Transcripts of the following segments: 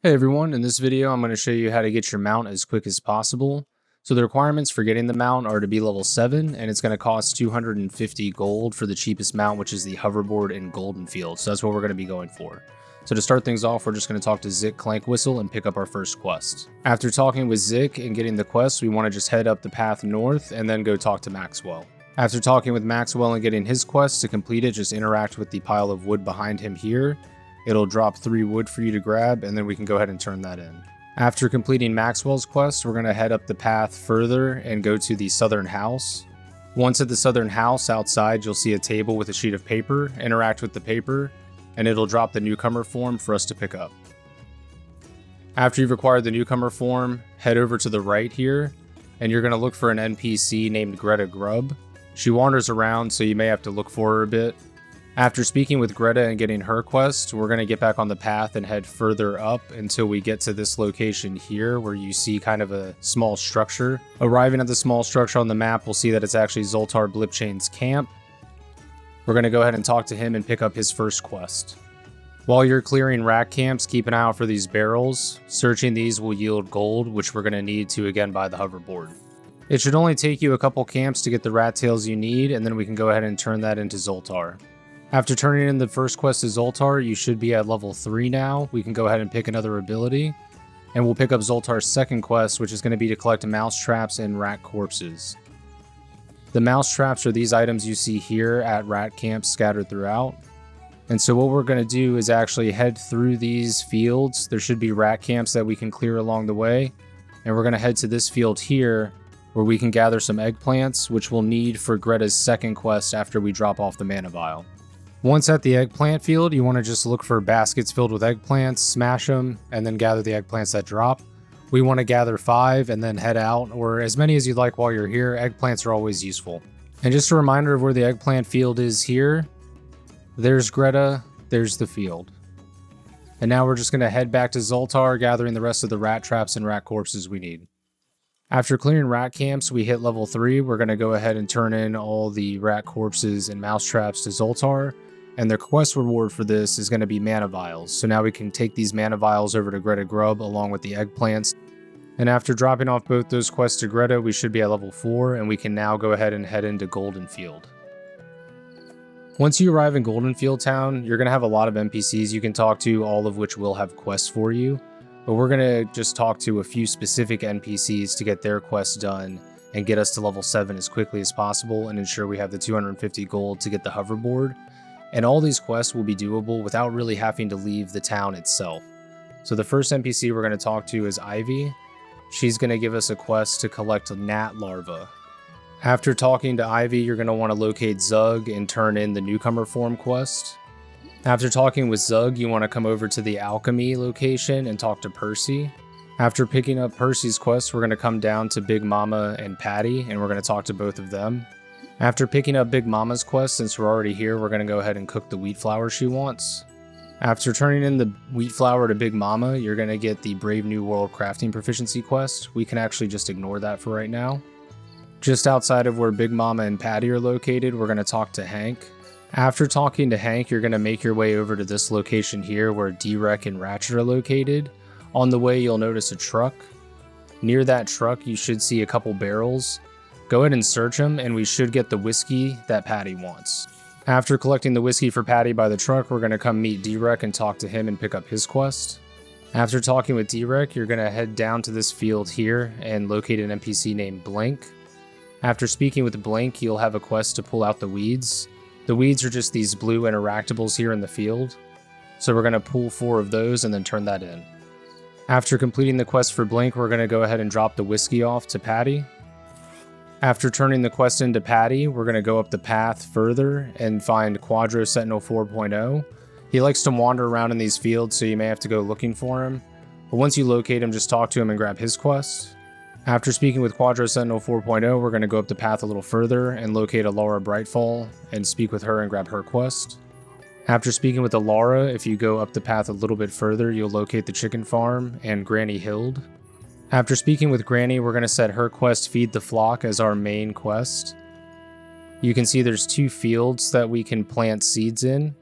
Hey everyone, in this video I'm going to show you how to get your mount as quick as possible. So the requirements for getting the mount are to be level 7, and it's going to cost 250 gold for the cheapest mount, which is the hoverboard in Goldenfield. So that's what we're going to be going for. So to start things off, we're just going to talk to Zik Clankwhistle and pick up our first quest. After talking with Zik and getting the quest, we want to just head up the path north and then go talk to Maxwell. After talking with Maxwell and getting his quest, to complete it, just interact with the pile of wood behind him here. It'll drop 3 wood for you to grab, and then we can go ahead and turn that in. After completing Maxwell's quest, we're going to head up the path further and go to the southern house. Once at the southern house, outside you'll see a table with a sheet of paper. Interact with the paper, and it'll drop the newcomer form for us to pick up. After you've acquired the newcomer form, head over to the right here, and you're going to look for an NPC named Greta Grubb. She wanders around, so you may have to look for her a bit. After speaking with Greta and getting her quest, we're going to get back on the path and head further up until we get to this location here where you see kind of a small structure. Arriving at the small structure on the map, we'll see that it's actually Zoltar Blipchain's camp. We're going to go ahead and talk to him and pick up his first quest. While you're clearing rat camps, keep an eye out for these barrels. Searching these will yield gold, which we're going to need to again buy the hoverboard. It should only take you a couple camps to get the rat tails you need, and then we can go ahead and turn that into Zoltar. After turning in the first quest to Zoltar, you should be at level 3 now. We can go ahead and pick another ability, and we'll pick up Zoltar's second quest, which is going to be to collect mouse traps and rat corpses. The mouse traps are these items you see here at rat camps scattered throughout. And so what we're going to do is actually head through these fields. There should be rat camps that we can clear along the way, and we're going to head to this field here where we can gather some eggplants, which we'll need for Greta's second quest after we drop off the mana vial. Once at the eggplant field, you want to just look for baskets filled with eggplants, smash them, and then gather the eggplants that drop. We want to gather 5 and then head out, or as many as you'd like while you're here. Eggplants are always useful. And just a reminder of where the eggplant field is here. There's Greta, there's the field. And now we're just going to head back to Zoltar, gathering the rest of the rat traps and rat corpses we need. After clearing rat camps, we hit level 3. We're going to go ahead and turn in all the rat corpses and mouse traps to Zoltar. And the quest reward for this is going to be mana vials. So now we can take these mana vials over to Greta Grubb along with the eggplants. And after dropping off both those quests to Greta, we should be at level 4, and we can now go ahead and head into Goldenfield. Once you arrive in Goldenfield town, you're going to have a lot of NPCs you can talk to, all of which will have quests for you. But we're going to just talk to a few specific NPCs to get their quests done and get us to level 7 as quickly as possible and ensure we have the 250 gold to get the hoverboard. And all these quests will be doable without really having to leave the town itself. So the first NPC we're going to talk to is Ivy. She's going to give us a quest to collect gnat larvae. After talking to Ivy, you're going to want to locate Zug and turn in the newcomer form quest. After talking with Zug, you want to come over to the alchemy location and talk to Percy. After picking up Percy's quest, we're going to come down to Big Mama and Patty, and we're going to talk to both of them. After picking up Big Mama's quest, since we're already here, we're going to go ahead and cook the wheat flour she wants. After turning in the wheat flour to Big Mama, you're going to get the Brave New World crafting proficiency quest. We can actually just ignore that for right now. Just outside of where Big Mama and Patty are located, we're going to talk to Hank. After talking to Hank, you're going to make your way over to this location here where D-Rec and Ratchet are located. On the way, you'll notice a truck. Near that truck, you should see a couple barrels. Go ahead and search them, and we should get the whiskey that Patty wants. After collecting the whiskey for Patty by the truck, we're going to come meet D-Rec and talk to him and pick up his quest. After talking with D-Rec, you're going to head down to this field here and locate an NPC named Blink. After speaking with Blink, you'll have a quest to pull out the weeds. The weeds are just these blue interactables here in the field. So we're going to pull 4 of those and then turn that in. After completing the quest for Blink, we're going to go ahead and drop the whiskey off to Patty. After turning the quest into Patty, we're going to go up the path further and find Quadro Sentinel 4.0. He likes to wander around in these fields, so you may have to go looking for him. But once you locate him, just talk to him and grab his quest. After speaking with Quadro Sentinel 4.0, we're going to go up the path a little further and locate Alara Brightfall and speak with her and grab her quest. After speaking with Alara, if you go up the path a little bit further, you'll locate the chicken farm and Granny Hild. After speaking with Granny, we're going to set her quest Feed the Flock as our main quest. You can see there's 2 fields that we can plant seeds in.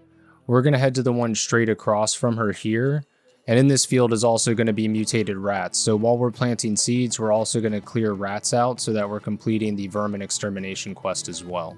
We're going to head to the one straight across from her here, And in this field is also going to be mutated rats. So while we're planting seeds, we're also going to clear rats out so that we're completing the vermin extermination quest as well.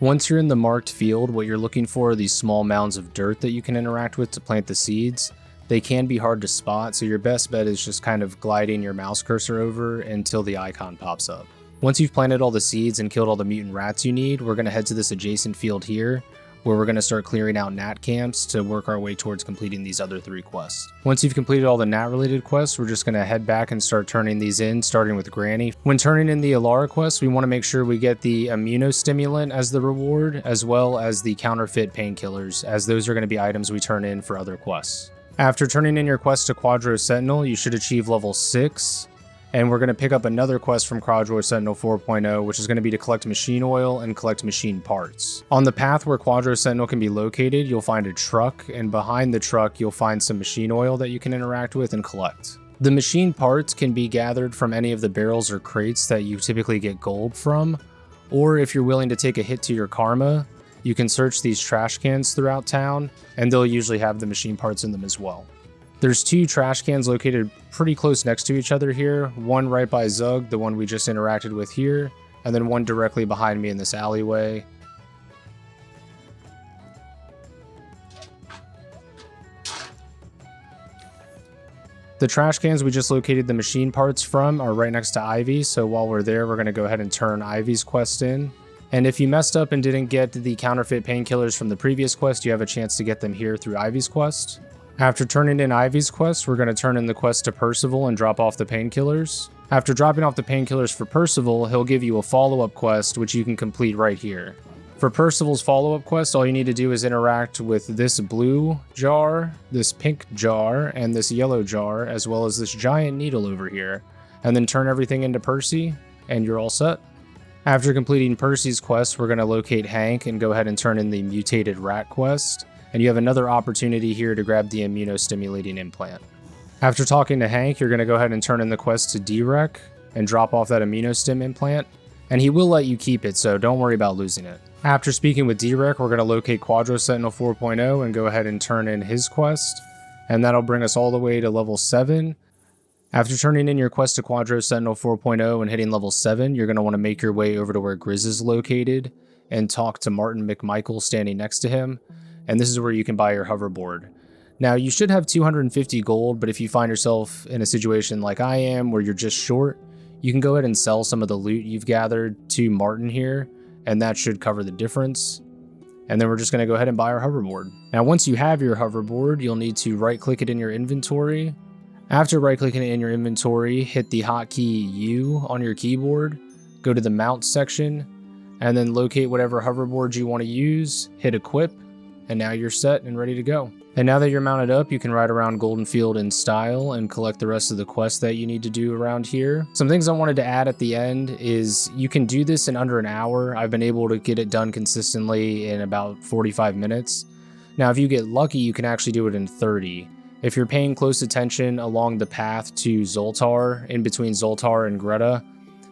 Once you're in the marked field, what you're looking for are these small mounds of dirt that you can interact with to plant the seeds. They can be hard to spot, so your best bet is just kind of gliding your mouse cursor over until the icon pops up. Once you've planted all the seeds and killed all the mutant rats you need, we're going to head to this adjacent field here, where we're going to start clearing out gnat camps to work our way towards completing these other 3 quests. Once you've completed all the gnat related quests, we're just going to head back and start turning these in, starting with Granny. When turning in the Alara quest, we want to make sure we get the immunostimulant as the reward, as well as the counterfeit painkillers, as those are going to be items we turn in for other quests. After turning in your quest to Quadro Sentinel, you should achieve level 6. And we're going to pick up another quest from Quadro Sentinel 4.0, which is going to be to collect machine oil and collect machine parts. On the path where Quadro Sentinel can be located, you'll find a truck, and behind the truck you'll find some machine oil that you can interact with and collect. The machine parts can be gathered from any of the barrels or crates that you typically get gold from, or if you're willing to take a hit to your karma, you can search these trash cans throughout town, and they'll usually have the machine parts in them as well. There's 2 trash cans located pretty close next to each other here, one right by Zug, the one we just interacted with here, and then one directly behind me in this alleyway. The trash cans we just located the machine parts from are right next to Ivy, so while we're there, we're going to go ahead and turn Ivy's quest in. And if you messed up and didn't get the counterfeit painkillers from the previous quest, you have a chance to get them here through Ivy's quest. After turning in Ivy's quest, we're going to turn in the quest to Percival and drop off the painkillers. After dropping off the painkillers for Percival, he'll give you a follow-up quest which you can complete right here. For Percival's follow-up quest, all you need to do is interact with this blue jar, this pink jar, and this yellow jar, as well as this giant needle over here, and then turn everything into Percy, and you're all set. After completing Percy's quest, we're going to locate Hank and go ahead and turn in the mutated rat quest. And you have another opportunity here to grab the immunostimulating implant. After talking to Hank, you're going to go ahead and turn in the quest to Derek and drop off that immunostim implant, and he will let you keep it, so don't worry about losing it. After speaking with Derek, we're going to locate Quadro Sentinel 4.0 and go ahead and turn in his quest, and that'll bring us all the way to level 7. After turning in your quest to Quadro Sentinel 4.0 and hitting level 7, you're going to want to make your way over to where Grizz is located and talk to Martin McMichael standing next to him. And this is where you can buy your hoverboard. Now, you should have 250 gold, but if you find yourself in a situation like I am, where you're just short, you can go ahead and sell some of the loot you've gathered to Martin here, and that should cover the difference. And then we're just going to go ahead and buy our hoverboard. Now, once you have your hoverboard, you'll need to right-click it in your inventory. After right-clicking it in your inventory, hit the hotkey U on your keyboard, go to the mount section, and then locate whatever hoverboard you want to use, hit equip, and now you're set and ready to go. And now that you're mounted up, you can ride around Goldenfield in style and collect the rest of the quests that you need to do around here. Some things I wanted to add at the end is you can do this in under an hour. I've been able to get it done consistently in about 45 minutes. Now, if you get lucky, you can actually do it in 30. If you're paying close attention along the path to Zoltar, in between Zoltar and Greta,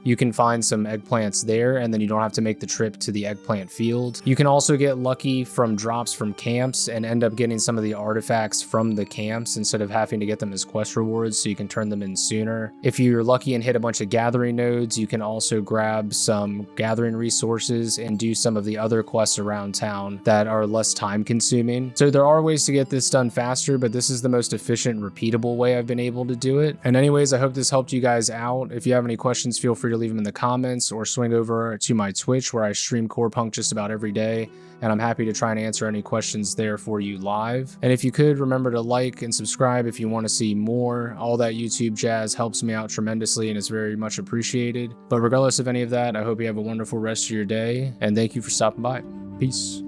you can find some eggplants there, and then you don't have to make the trip to the eggplant field. You can also get lucky from drops from camps and end up getting some of the artifacts from the camps instead of having to get them as quest rewards, so you can turn them in sooner. If you're lucky and hit a bunch of gathering nodes, you can also grab some gathering resources and do some of the other quests around town that are less time consuming. So there are ways to get this done faster, but this is the most efficient, repeatable way I've been able to do it. And anyways, I hope this helped you guys out. If you have any questions, feel free to leave them in the comments or swing over to my Twitch where I stream Corepunk just about every day, and I'm happy to try and answer any questions there for you live. And if you could, remember to like and subscribe if you want to see more. All that YouTube jazz helps me out tremendously and is very much appreciated. But regardless of any of that, I hope you have a wonderful rest of your day, and thank you for stopping by. Peace.